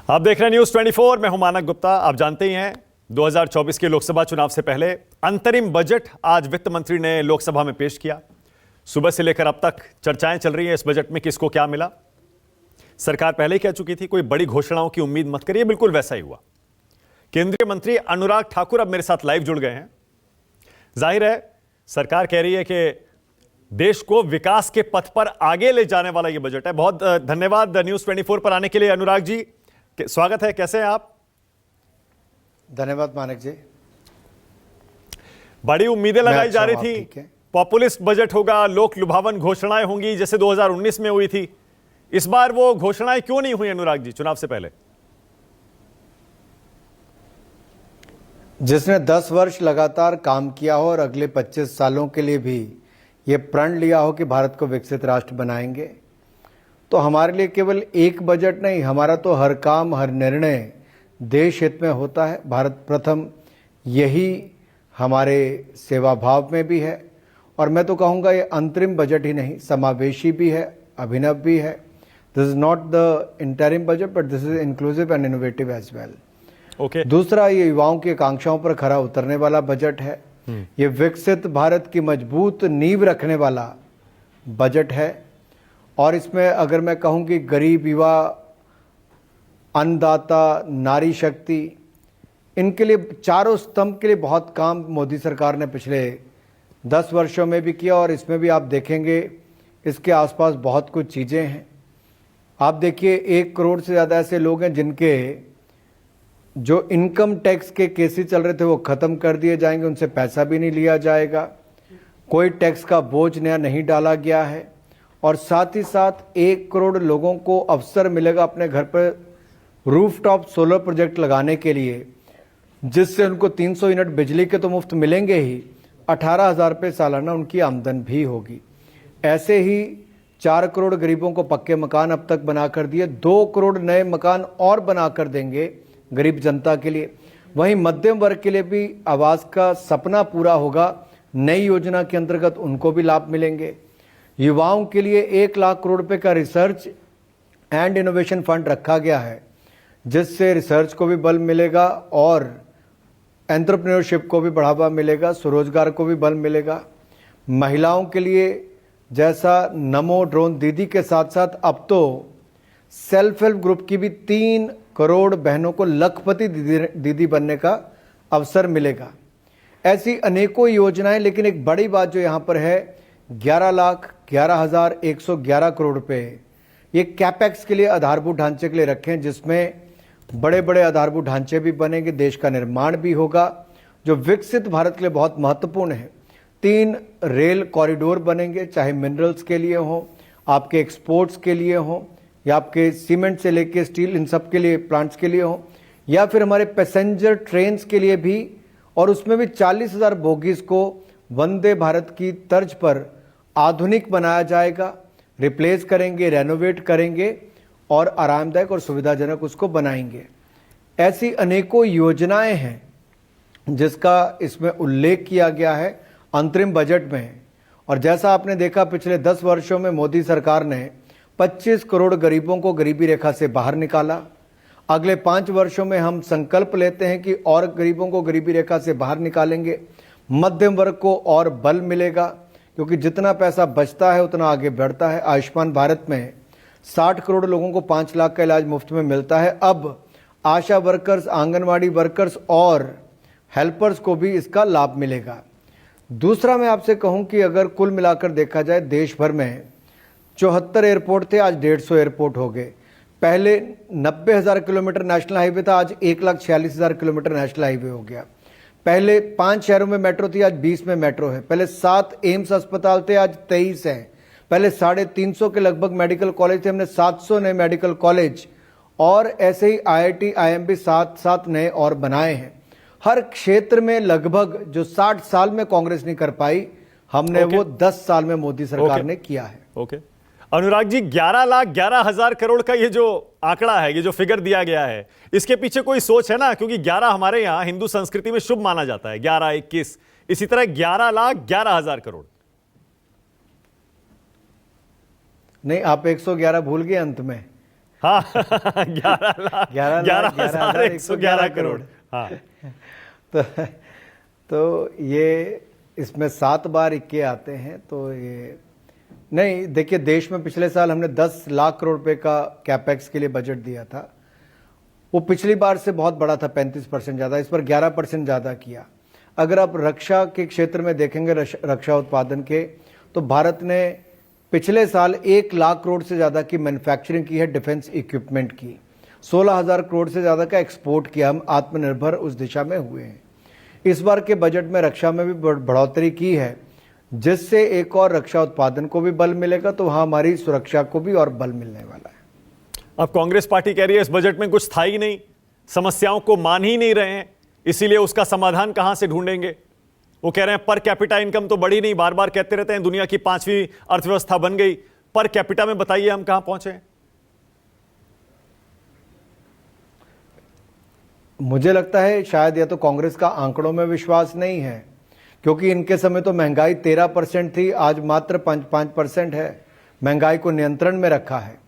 आप देख रहे हैं न्यूज 24। मैं हूं मानक गुप्ता। आप जानते ही हैं 2024 के लोकसभा चुनाव से पहले अंतरिम बजट आज वित्त मंत्री ने लोकसभा में पेश किया। सुबह से लेकर अब तक चर्चाएं चल रही हैं इस बजट में किसको क्या मिला। सरकार पहले ही कह चुकी थी कोई बड़ी घोषणाओं की उम्मीद मत करिए, बिल्कुल वैसा ही हुआ। केंद्रीय मंत्री अनुराग ठाकुर अब मेरे साथ लाइव जुड़ गए हैं। जाहिर है सरकार कह रही है कि देश को विकास के पथ पर आगे ले जाने वाला यह बजट है। बहुत धन्यवाद न्यूज 24 पर आने के लिए अनुराग जी, स्वागत है। कैसे हैं आप? धन्यवाद मानक जी। बड़ी उम्मीदें लगाई जा रही थी, पॉपुलिस्ट बजट होगा, लोक लुभावन घोषणाएं होंगी जैसे 2019 में हुई थी। इस बार वो घोषणाएं क्यों नहीं हुई अनुराग जी चुनाव से पहले? जिसने 10 वर्ष लगातार काम किया हो और अगले 25 सालों के लिए भी ये प्रण लिया हो कि भारत को विकसित राष्ट्र बनाएंगे, तो हमारे लिए केवल एक बजट नहीं, हमारा तो हर काम हर निर्णय देश हित में होता है। भारत प्रथम यही हमारे सेवा भाव में भी है। और मैं तो कहूँगा ये अंतरिम बजट ही नहीं, समावेशी भी है, अभिनव भी है। This is not the interim budget but this is inclusive and innovative as well. Okay. दूसरा, ये युवाओं की आकांक्षाओं पर खरा उतरने वाला बजट है। ये विकसित भारत की मजबूत नींव रखने वाला बजट है। और इसमें अगर मैं कहूं कि गरीब, युवा, अन्नदाता, नारी शक्ति, इनके लिए चारों स्तंभ के लिए बहुत काम मोदी सरकार ने पिछले 10 वर्षों में भी किया। और इसमें भी आप देखेंगे इसके आसपास बहुत कुछ चीज़ें हैं। आप देखिए 1 करोड़ से ज़्यादा ऐसे लोग हैं जिनके जो इनकम टैक्स के केसेस चल रहे थे वो ख़त्म कर दिए जाएंगे, उनसे पैसा भी नहीं लिया जाएगा, कोई टैक्स का बोझ नया नहीं डाला गया है। और साथ ही साथ 1 करोड़ लोगों को अवसर मिलेगा अपने घर पर रूफटॉप सोलर प्रोजेक्ट लगाने के लिए, जिससे उनको 300 यूनिट बिजली के तो मुफ्त मिलेंगे ही, 18,000 रुपये सालाना उनकी आमदन भी होगी। ऐसे ही 4 करोड़ गरीबों को पक्के मकान अब तक बना कर दिए, 2 करोड़ नए मकान और बना कर देंगे गरीब जनता के लिए। वहीं मध्यम वर्ग के लिए भी आवास का सपना पूरा होगा, नई योजना के अंतर्गत उनको भी लाभ मिलेंगे। युवाओं के लिए 1 लाख करोड़ रुपए का रिसर्च एंड इनोवेशन फंड रखा गया है, जिससे रिसर्च को भी बल मिलेगा और एंटरप्रेन्योरशिप को भी बढ़ावा मिलेगा, स्वरोजगार को भी बल मिलेगा। महिलाओं के लिए जैसा नमो ड्रोन दीदी के साथ साथ अब तो सेल्फ हेल्प ग्रुप की भी 3 करोड़ बहनों को लखपति दीदी बनने का अवसर मिलेगा। ऐसी अनेकों योजनाएं। लेकिन एक बड़ी बात जो यहाँ पर है, 11,11,111 करोड़ रुपए ये कैपेक्स के लिए, आधारभूत ढांचे के लिए रखे हैं, जिसमें बड़े बड़े आधारभूत ढांचे भी बनेंगे, देश का निर्माण भी होगा, जो विकसित भारत के लिए बहुत महत्वपूर्ण है। 3 रेल कॉरिडोर बनेंगे, चाहे मिनरल्स के लिए हो, आपके एक्सपोर्ट्स के लिए हो, या आपके सीमेंट से लेके स्टील, इन सब के लिए, प्लांट्स के लिए हो, या फिर हमारे पैसेंजर ट्रेन्स के लिए भी। और उसमें भी 40,000 बोगीज को वंदे भारत की तर्ज पर आधुनिक बनाया जाएगा, रिप्लेस करेंगे, रेनोवेट करेंगे और आरामदायक और सुविधाजनक उसको बनाएंगे। ऐसी अनेकों योजनाएं हैं जिसका इसमें उल्लेख किया गया है अंतरिम बजट में। और जैसा आपने देखा पिछले 10 वर्षों में मोदी सरकार ने 25 करोड़ गरीबों को गरीबी रेखा से बाहर निकाला। अगले 5 वर्षों में हम संकल्प लेते हैं कि और गरीबों को गरीबी रेखा से बाहर निकालेंगे, मध्यम वर्ग को और बल मिलेगा, क्योंकि जितना पैसा बचता है उतना आगे बढ़ता है। आयुष्मान भारत में 60 करोड़ लोगों को 5 लाख का इलाज मुफ्त में मिलता है। अब आशा वर्कर्स, आंगनवाड़ी वर्कर्स और हेल्पर्स को भी इसका लाभ मिलेगा। दूसरा, मैं आपसे कहूं कि अगर कुल मिलाकर देखा जाए देश भर में 74 एयरपोर्ट थे, आज 150 एयरपोर्ट हो गए। पहले 90,000 किलोमीटर नेशनल हाईवे था, आज 1,46,000 किलोमीटर नेशनल हाईवे हो गया। पहले 5 शहरों में मेट्रो थी, आज 20 में मेट्रो है। पहले 7 एम्स अस्पताल थे, आज 23 हैं। पहले 350 के लगभग मेडिकल कॉलेज थे, हमने 700 नए मेडिकल कॉलेज और ऐसे ही IIT, IIM 7 नए और बनाए हैं। हर क्षेत्र में लगभग जो 60 साल में कांग्रेस नहीं कर पाई, हमने वो 10 साल में मोदी सरकार ने किया है। ओके। अनुराग जी, 11,11,000 करोड़ का ये जो आंकड़ा है, ये जो फिगर दिया गया है, इसके पीछे कोई सोच है ना? क्योंकि 11 हमारे यहां हिंदू संस्कृति में शुभ माना जाता है, 11, 21, इसी तरह 11,11,000 करोड़। नहीं, आप 111 भूल गए अंत में। हाँ 11,11,111 करोड़। हाँ तो ये इसमें 7 बार इक्के आते हैं, तो ये नहीं। देखिए, देश में पिछले साल हमने 10 लाख करोड़ रुपए का कैपेक्स के लिए बजट दिया था। वो पिछली बार से बहुत बड़ा था, 35% ज़्यादा। इस पर 11% ज़्यादा किया। अगर आप रक्षा के क्षेत्र में देखेंगे, रक्षा उत्पादन के, तो भारत ने पिछले साल 1 लाख करोड़ से ज़्यादा की मैन्युफैक्चरिंग की है, डिफेंस इक्विपमेंट की। 16,000 करोड़ से ज़्यादा का एक्सपोर्ट किया। हम आत्मनिर्भर उस दिशा में हुए हैं। इस बार के बजट में रक्षा में भी बढ़ोतरी की है, जिससे एक और रक्षा उत्पादन को भी बल मिलेगा, तो वहाँ हमारी सुरक्षा को भी और बल मिलने वाला है। अब कांग्रेस पार्टी कह रही है इस बजट में कुछ था ही नहीं, समस्याओं को मान ही नहीं रहे हैं, इसीलिए उसका समाधान कहां से ढूंढेंगे। वो कह रहे हैं पर कैपिटा इनकम तो बढ़ी नहीं, बार बार कहते रहते हैं दुनिया की 5वीं अर्थव्यवस्था बन गई, पर कैपिटा में बताइए हम कहां पहुंचे हैं। मुझे लगता है शायद या तो कांग्रेस का आंकड़ों में विश्वास नहीं है, क्योंकि इनके समय तो महंगाई 13% थी, आज मात्र 5% है। महंगाई को नियंत्रण में रखा है।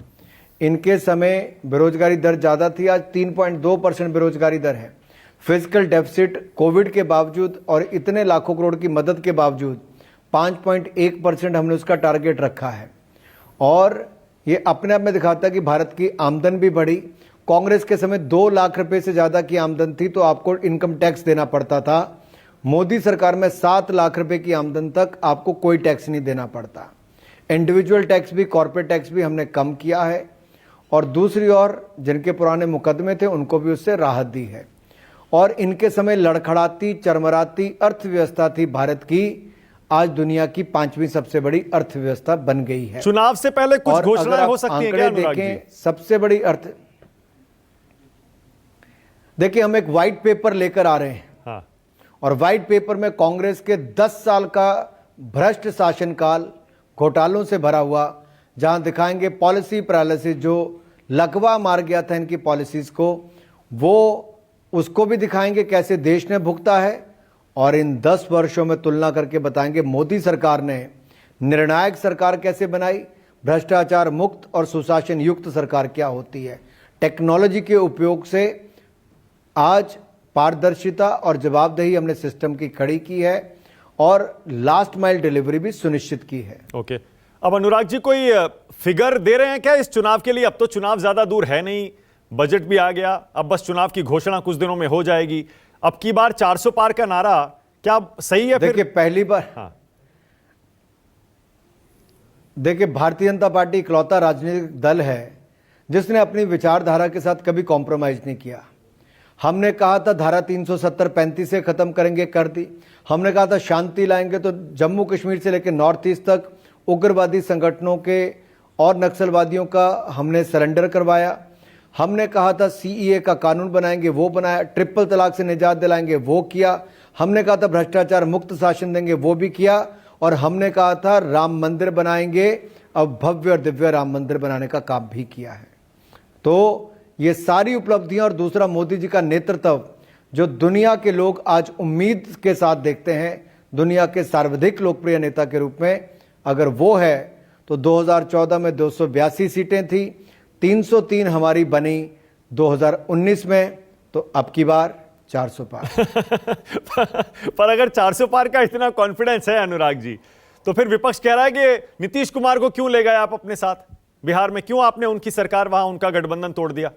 इनके समय बेरोजगारी दर ज्यादा थी, आज 3.2% बेरोजगारी दर है। फिजिकल डेफिसिट कोविड के बावजूद और इतने लाखों करोड़ की मदद के बावजूद 5.1% हमने उसका टारगेट रखा है। और ये अपने आप में दिखाता है कि भारत की आमदन भी बढ़ी। कांग्रेस के समय 2 लाख रुपए से ज्यादा की आमदन थी तो आपको इनकम टैक्स देना पड़ता था। मोदी सरकार में 7 लाख रुपए की आमदन तक आपको कोई टैक्स नहीं देना पड़ता। इंडिविजुअल टैक्स भी, कॉर्पोरेट टैक्स भी हमने कम किया है। और दूसरी ओर जिनके पुराने मुकदमे थे उनको भी उससे राहत दी है। और इनके समय लड़खड़ाती, चरमराती अर्थव्यवस्था थी भारत की, आज दुनिया की 5वीं सबसे बड़ी अर्थव्यवस्था बन गई है। चुनाव से पहले कुछ घोषणाएं हो सकती हैं क्या अनुराग जी? सबसे बड़ी देखिए, हम एक व्हाइट पेपर लेकर आ रहे हैं। हाँ। और व्हाइट पेपर में कांग्रेस के 10 साल का भ्रष्ट शासनकाल, घोटालों से भरा हुआ, जहां दिखाएंगे पॉलिसी पैरालिसिस, जो लकवा मार गया था इनकी पॉलिसीज को, वो उसको भी दिखाएंगे कैसे देश ने भुगता है। और इन 10 वर्षों में तुलना करके बताएंगे मोदी सरकार ने निर्णायक सरकार कैसे बनाई, भ्रष्टाचार मुक्त और सुशासन युक्त सरकार क्या होती है। टेक्नोलॉजी के उपयोग से आज पारदर्शिता और जवाबदेही हमने सिस्टम की खड़ी की है और लास्ट माइल डिलीवरी भी सुनिश्चित की है। ओके, अब अनुराग जी कोई फिगर दे रहे हैं क्या इस चुनाव के लिए? अब तो चुनाव ज्यादा दूर है नहीं, बजट भी आ गया, अब बस चुनाव की घोषणा कुछ दिनों में हो जाएगी। अब की बार 400 पार का नारा क्या सही है? देखिए, पहली बार, हाँ, देखिए, भारतीय जनता पार्टी इकलौता राजनीतिक दल है जिसने अपनी विचारधारा के साथ कभी कॉम्प्रोमाइज नहीं किया। हमने कहा था धारा 370-35 से खत्म करेंगे, कर दी। हमने कहा था शांति लाएंगे, तो जम्मू कश्मीर से लेकर नॉर्थ ईस्ट तक उग्रवादी संगठनों के और नक्सलवादियों का हमने सरेंडर करवाया। हमने कहा था सीईए का कानून बनाएंगे, वो बनाया। ट्रिपल तलाक से निजात दिलाएंगे, वो किया। हमने कहा था भ्रष्टाचार मुक्त शासन देंगे, वो भी किया। और हमने कहा था राम मंदिर बनाएंगे, अब भव्य और दिव्य राम मंदिर बनाने का काम भी किया है। तो ये सारी उपलब्धियां और दूसरा मोदी जी का नेतृत्व जो दुनिया के लोग आज उम्मीद के साथ देखते हैं, दुनिया के सर्वाधिक लोकप्रिय नेता के रूप में, अगर वो है तो 2014 में 282 सीटें थी, 303 हमारी बनी 2019 में, तो अब की बार 400 पार। पर अगर 400 पार का इतना कॉन्फिडेंस है अनुराग जी, तो फिर विपक्ष कह रहा है कि नीतीश कुमार को क्यों ले गए आप अपने साथ बिहार में? क्यों आपने उनकी सरकार, वहां उनका गठबंधन तोड़ दिया?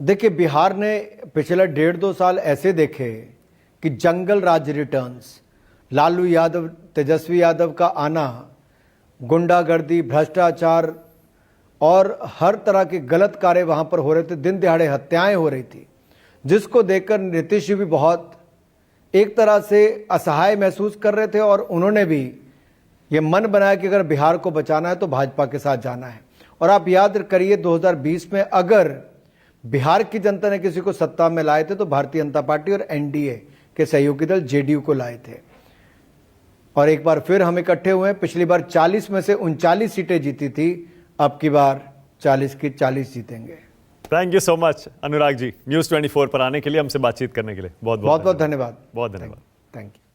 देखिए, बिहार ने पिछले 1.5-2 साल ऐसे देखे कि जंगल राज रिटर्न्स, लालू यादव, तेजस्वी यादव का आना, गुंडागर्दी, भ्रष्टाचार और हर तरह के गलत कार्य वहां पर हो रहे थे। दिन दिहाड़े हत्याएं हो रही थी, जिसको देखकर नीतीश जी भी बहुत एक तरह से असहाय महसूस कर रहे थे। और उन्होंने भी ये मन बनाया कि अगर बिहार को बचाना है तो भाजपा के साथ जाना है। और आप याद करिए 2020 में अगर बिहार की जनता ने किसी को सत्ता में लाए थे तो भारतीय जनता पार्टी और एनडीए के सहयोगी दल जेडीयू को लाए थे। और एक बार फिर हम इकट्ठे हुए। पिछली बार 40 में से 39 सीटें जीती थी, अब की बार 40 की 40 जीतेंगे। Thank you so much Anurag ji, news 24 पर आने के लिए, हमसे बातचीत करने के लिए बहुत बहुत धन्यवाद। बहुत धन्यवाद। Thank you.